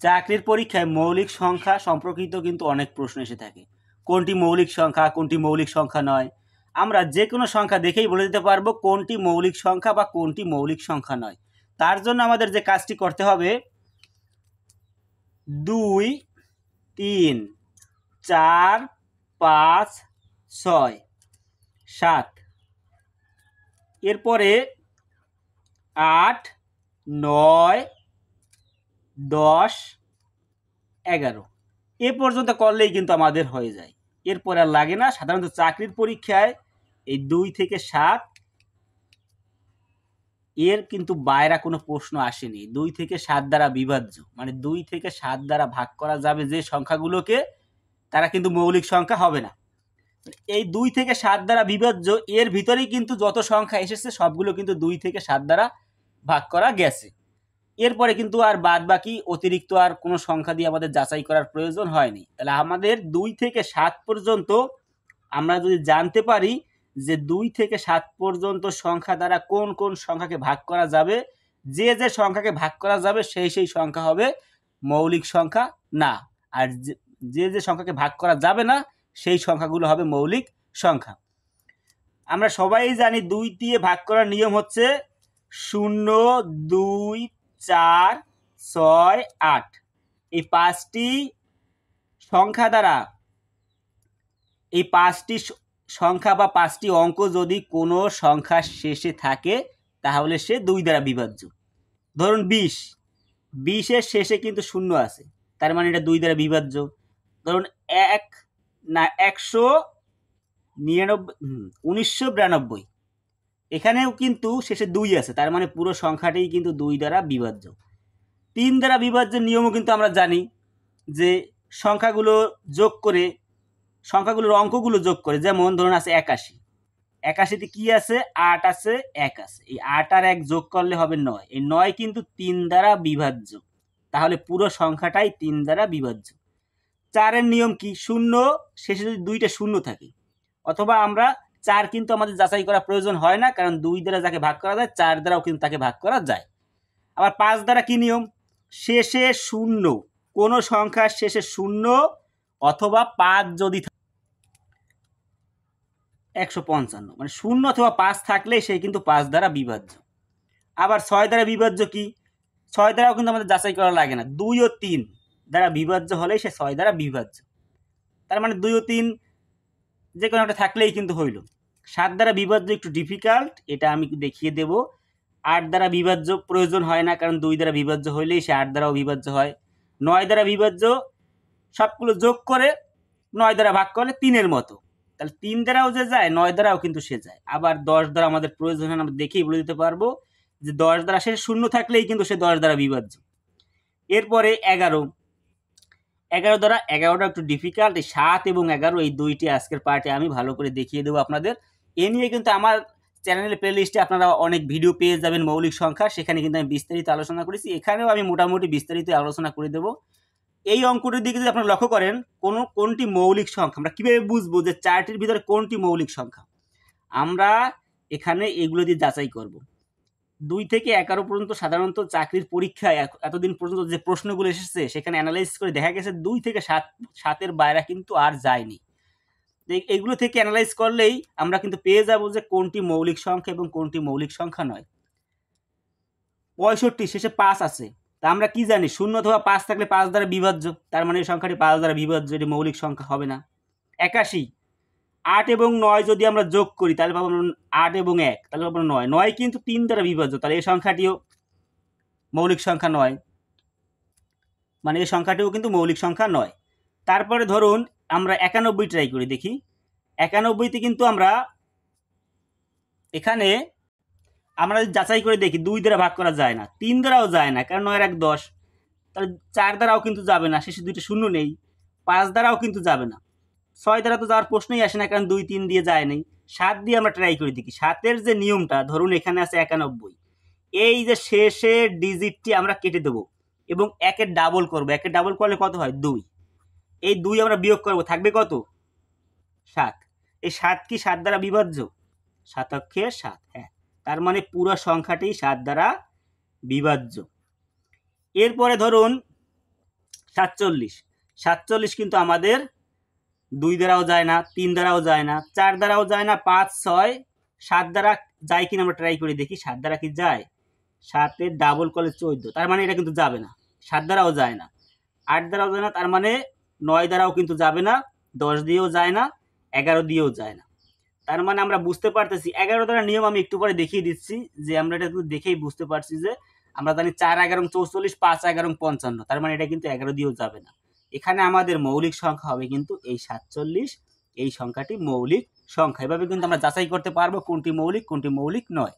চাকরির পরীক্ষায় মৌলিক সংখ্যা সম্পর্কিত কিন্তু অনেক প্রশ্ন এসে থাকে। কোনটি মৌলিক সংখ্যা, কোনটি মৌলিক সংখ্যা নয়। আমরা যে কোনো সংখ্যা দেখেই বলে দিতে পারবো কোনটি মৌলিক সংখ্যা বা কোনটি মৌলিক সংখ্যা নয়। তার জন্য আমাদের যে কাজটি করতে হবে, 2, 3, 4, 5, 6, 7, এরপরে 8, 9, 10, 11 এ পর্যন্ত করলেই কিন্তু আমাদের হয়ে যায়। এরপর আর লাগে না। সাধারণত চাকরির পরীক্ষায় এই 2 থেকে 7 এর কিন্তু বাইরে কোনো প্রশ্ন আসেনি। 2 থেকে 7 দ্বারা বিভাজ্য, মানে 2 থেকে 7 দ্বারা ভাগ করা যাবে যে সংখ্যাগুলোকে, তারা কিন্তু মৌলিক সংখ্যা হবে না। এই 2 থেকে 7 দ্বারা বিভাজ্য এর ভিতরেই কিন্তু যত সংখ্যা এসেছে সবগুলো কিন্তু 2 থেকে 7 দ্বারা ভাগ করা গেছে। এরপরে কিন্তু আর বাদ বাকি অতিরিক্ত আর কোনো সংখ্যা দিয়ে আমাদের যাচাই করার প্রয়োজন হয়নি। তাহলে আমাদের 2 থেকে 7 পর্যন্ত আমরা যদি জানতে পারি যে 2 থেকে 7 পর্যন্ত সংখ্যা দ্বারা কোন কোন সংখ্যাকে ভাগ করা যাবে, যে যে সংখ্যাকে ভাগ করা যাবে সেই সেই সংখ্যা হবে মৌলিক সংখ্যা না, আর যে যে সংখ্যাকে ভাগ করা যাবে না সেই সংখ্যাগুলো হবে মৌলিক সংখ্যা। আমরা সবাই জানি 2 দিয়ে ভাগ করার নিয়ম হচ্ছে 0, 2, 4, 6, 8 এই 5টি সংখ্যা দ্বারা, এই 5টি সংখ্যা বা 5টি অঙ্ক যদি কোনো সংখ্যার শেষে থাকে তাহলে সে 2 দ্বারা বিভাজ্য। ধরুন 20 এর শেষে কিন্তু 0 আছে, তার মানে এটা 2 দ্বারা বিভাজ্য। ধরুন 1992 এখানেও কিন্তু শেষে 2 আছে, তার মানে পুরো সংখ্যাটাই কিন্তু 2 দ্বারা বিভাজ্য। 3 দ্বারা বিভাজ্যের নিয়মও কিন্তু আমরা জানি যে সংখ্যাগুলো যোগ করে, সংখ্যাগুলোর অঙ্কগুলো যোগ করে, যেমন ধরুন আছে 81তে কি আছে, 8 আছে, 1 আছে, এই 8 আর 1 যোগ করলে হবে 9, এই 9 কিন্তু 3 দ্বারা বিভাজ্য, তাহলে পুরো সংখ্যাটাই 3 দ্বারা বিভাজ্য। 4 এর নিয়ম কি, 0 শেষে যদি 2টা 0 থাকে, অথবা আমরা 4 কিন্তু আমাদের যাচাই করা প্রয়োজন হয় না, কারণ 2 দ্বারা যাকে ভাগ করা যায় 4 দ্বারাও কিন্তু তাকে ভাগ করা যায়। আবার 5 দ্বারা কি নিয়ম, শেষে 0, কোন সংখ্যার শেষে 0 অথবা 5 যদি 155, মানে 0 অথবা 5 থাকলেই সে কিন্তু 5 দ্বারা বিভাজ্য। আবার 6 দ্বারা বিভাজ্য কি, 6 দ্বারাও কিন্তু আমাদের যাচাই করা লাগে না, 2 ও 3 দ্বারা বিভাজ্য হলেই সে 6 দ্বারা বিভাজ্য, তার মানে 2 ও 3 যে কোনো একটা থাকলেই কিন্তু হইল। 7 দ্বারা বিভাজ্য একটু ডিফিকাল্ট, এটা আমি দেখিয়ে দেব। 8 দ্বারা বিভাজ্য প্রয়োজন হয় না, কারণ 2 দ্বারা বিভাজ্য হইলেই সে 8 দ্বারাও বিভাজ্য হয়। 9 দ্বারা বিভাজ্য সবগুলো যোগ করে 9 দ্বারা ভাগ করলে 3-এর মতো, তাহলে 3 দ্বারাও যে যায় 9 দ্বারাও কিন্তু সে যায়। আবার 10 দ্বারা আমাদের প্রয়োজন হয় না, আমরা দেখেই বলে দিতে পারবো যে 10 দ্বারা সে 0 থাকলেই কিন্তু সে 10 দ্বারা বিভাজ্য। এরপরে 11 দ্বারা, 11টা একটু ডিফিকাল্ট, এই 7 এবং 11 এই দুইটি আজকের পার্টে আমি ভালো করে দেখিয়ে দেবো আপনাদের। এ নিয়ে কিন্তু আমার চ্যানেলের প্লেলিস্টে আপনারা অনেক ভিডিও পেয়ে যাবেন মৌলিক সংখ্যা, সেখানে কিন্তু আমি বিস্তারিত আলোচনা করেছি, এখানেও আমি মোটামুটি বিস্তারিত আলোচনা করে দেবো। এই অঙ্কটির দিকে যদি আপনারা লক্ষ্য করেন, কোনটি মৌলিক সংখ্যা, আমরা কিভাবে বুঝবো যে 4টির ভিতরে কোনটি মৌলিক সংখ্যা, আমরা এখানে এগুলো দিয়ে যাচাই করব। 2 থেকে 11 পর্যন্ত সাধারণত চাকরির পরীক্ষায় এতদিন পর্যন্ত যে প্রশ্নগুলো এসেছে সেখানে অ্যানালাইজ করে দেখা গেছে 2 থেকে 7-এর বাইরে কিন্তু আর যায়নি। এইগুলো থেকে অ্যানালাইজ করলেই আমরা কিন্তু পেয়ে যাব যে কোনটি মৌলিক সংখ্যা এবং কোনটি মৌলিক সংখ্যা নয়। 65 শেষে 5 আছে, তা আমরা কি জানি, 0 অথবা 5 থাকলে 5 দ্বারা বিভাজ্য, তার মানে এই সংখ্যাটি 5 দ্বারা বিভাজ্য, এটি মৌলিক সংখ্যা হবে না। 81, 8 এবং 9 যদি আমরা যোগ করি তাহলে পাবো 8 এবং 1, তাহলে পাবো 9, 9 কিন্তু 3 দ্বারা বিভাজ্য, তাহলে এই সংখ্যাটিও মৌলিক সংখ্যা নয়, মানে এই সংখ্যাটিও কিন্তু মৌলিক সংখ্যা নয়। তারপরে ধরুন আমরা 91 ট্রাই করি দেখি। 91তে কিন্তু আমরা এখানে আমরা যাচাই করে দেখি 2 দ্বারা ভাগ করা যায় না, 3 দ্বারাও যায় না, কারণ 9 আর 1 10, তাহলে 4 দ্বারাও কিন্তু যাবে না, শেষে 2টা 0 নেই, 5 দ্বারাও কিন্তু যাবে না, 6 দ্বারা তো যাওয়ার প্রশ্নই আসে না, কারণ 2, 3 দিয়ে যায় নাই। 7 দিয়ে আমরা ট্রাই করে দেখি। 7-এর যে নিয়মটা, ধরুন এখানে আছে 91, এই যে শেষের ডিজিটটি আমরা কেটে দেবো এবং 1-এর ডাবল করবো, 1-এর ডাবল করলে কত হয়, 2, এই 2 আমরা বিয়োগ করবো, থাকবে কত, 7। এই 7 কি 7 দ্বারা বিভাজ্য, 7 অক্ষে 7, হ্যাঁ, তার মানে পুরো সংখ্যাটি 7 দ্বারা বিভাজ্য। এরপরে ধরুন 47, 47 কিন্তু আমাদের 2 দ্বারাও যায় না, 3 দ্বারাও যায় না, 4 দ্বারাও যায় না, 5, 6, 7 দ্বারা যায় কিনা আমরা ট্রাই করে দেখি। 7 দ্বারা কি যায়? 7-এর ডাবল করলে 14, তার মানে এটা কিন্তু যাবে না। 7 দ্বারাও যায় না, 8 দ্বারাও যায় না, তার মানে 9 দ্বারাও কিন্তু যাবে না, 10 দিয়েও যায় না, 11 দিয়েও যায় না। তার মানে আমরা বুঝতে পারতেছি 11 দ্বারা নিয়ম আমি একটু পরে দেখিয়ে দিচ্ছি, যে আমরা এটা কিন্তু দেখেই বুঝতে পারছি যে আমরা জানি 4, 11, 44, 5, 11, 55, তার মানে এটা কিন্তু 11 দিয়েও যাবে না। এখানে আমাদের মৌলিক সংখ্যা হবে কিন্তু এই 47, এই সংখ্যাটি মৌলিক সংখ্যা। এভাবে কিন্তু আমরা যাচাই করতে পারবো কোনটি মৌলিক কোনটি মৌলিক নয়।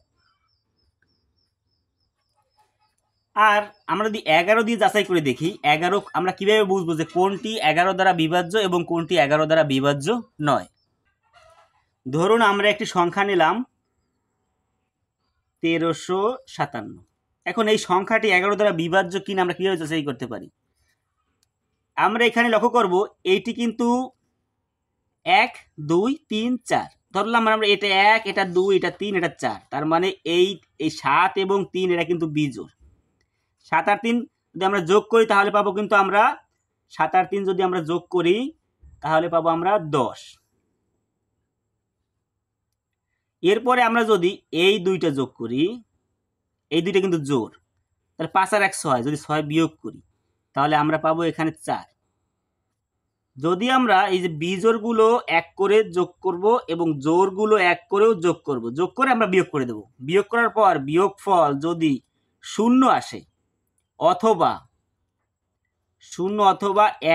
আর আমরা যদি 11 দিয়ে যাচাই করে দেখি, 11 আমরা কিভাবে বুঝবো যে কোনটি 11 দ্বারা বিভাজ্য এবং কোনটি 11 দ্বারা বিভাজ্য নয়? ধরুন আমরা একটি সংখ্যা নিলাম 1357। এখন এই সংখ্যাটি 11 দ্বারা বিভাজ্য কিনা আমরা কিভাবে যাচাই করতে পারি? আমরা এখানে লক্ষ্য করব এইটি কিন্তু 1, 2, 3, 4 ধরলাম আমরা, এটা 1, এটা 2, এটা 3, এটা 4, তার মানে এই 7 এবং 3 এটা কিন্তু বিজোড়। 7 আর 3 যদি আমরা যোগ করি তাহলে পাবো কিন্তু আমরা 7 আর 3 যদি আমরা যোগ করি তাহলে পাবো আমরা 10। এরপরে আমরা যদি এই দুইটা যোগ করি, এই দুইটা কিন্তু জোড়, তাহলে 5 আর 1 6, যদি 6 বিয়োগ করি তাহলে আমরা পাবো এখানে 4। যদি আমরা এই যে বিজোড়গুলো 1 করে যোগ করব এবং জোড়গুলো 1 করেও যোগ করব, যোগ করে আমরা বিয়োগ করে দেব। বিয়োগ করার পর বিয়োগফল যদি 0 আসে অথবা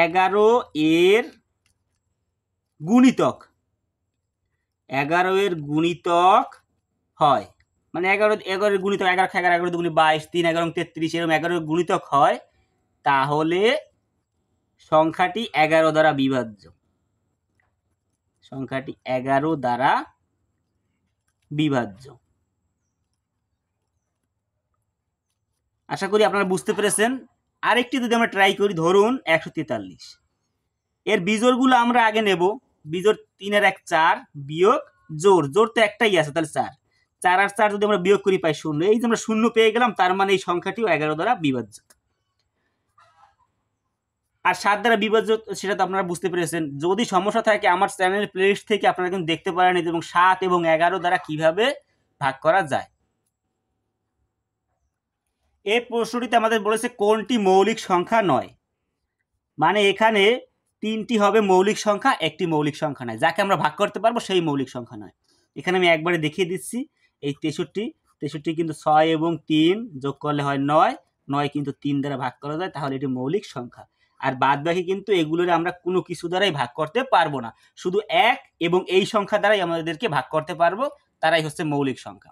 11 এর গুণিতক, 11 এর গুণিতক হয়, মানে 11 এর গুণিতক 11, 11 দুগুণে 22, 3, 11, 33, এরকম 11 এর গুণিতক হয়, তাহলে সংখ্যাটি 11 দ্বারা বিভাজ্য। সংখ্যাটি 11 দ্বারা বিভাজ্য। আশা করি আপনারা বুঝতে পেরেছেন। আরেকটি যদি আমরা ট্রাই করি, ধরুন 143, এর বিজোড়গুলো আমরা আগে নেব। বিজোড় 3 এর 1 4 বিয়োগ জোড়, জোড় তো একটাই আছে, তাহলে 4, 4 আর 4 যদি আমরা বিয়োগ করি পাই 0। এই যে আমরা 0 পেয়ে গেলাম, তার মানে এই সংখ্যাটিও 11 দ্বারা বিভাজ্য। আর 7 দ্বারা বিভাজ্য সেটা তো আপনারা বুঝতে পেরেছেন। যদি সমস্যা থাকে আমার চ্যানেলের প্লেলিস্ট থেকে আপনারা কিন্তু দেখতে পারেন এবং 7 এবং 11 দ্বারা কিভাবে ভাগ করা যায়। এই প্রশ্নটিতে আমাদের বলেছে কোনটি মৌলিক সংখ্যা নয়, মানে এখানে 3টি হবে মৌলিক সংখ্যা, একটি মৌলিক সংখ্যা নয়, যাকে আমরা ভাগ করতে পারবো সেই মৌলিক সংখ্যা নয়। এখানে আমি একবারে দেখিয়ে দিচ্ছি, এই 63 কিন্তু 6 এবং 3 যোগ করলে হয় 9, 9 কিন্তু 3 দ্বারা ভাগ করা যায়, তাহলে এটি মৌলিক সংখ্যা। আর বাদ বাকি কিন্তু এগুলোর আমরা কোনো কিছু দ্বারাই ভাগ করতে পারবো না, শুধু 1 এবং এই সংখ্যা দ্বারাই আমাদেরকে ভাগ করতে পারবো, তারাই হচ্ছে মৌলিক সংখ্যা।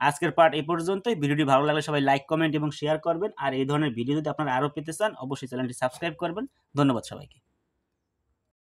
আজকের পার্ট এই পর্যন্তই। ভিডিওটি ভালো লাগলে সবাই লাইক, কমেন্ট এবং শেয়ার করবেন। আর এই ধরনের ভিডিও যদি আপনারা আরও পেতে চান অবশ্যই চ্যানেলটি সাবস্ক্রাইব করবেন। ধন্যবাদ সবাইকে।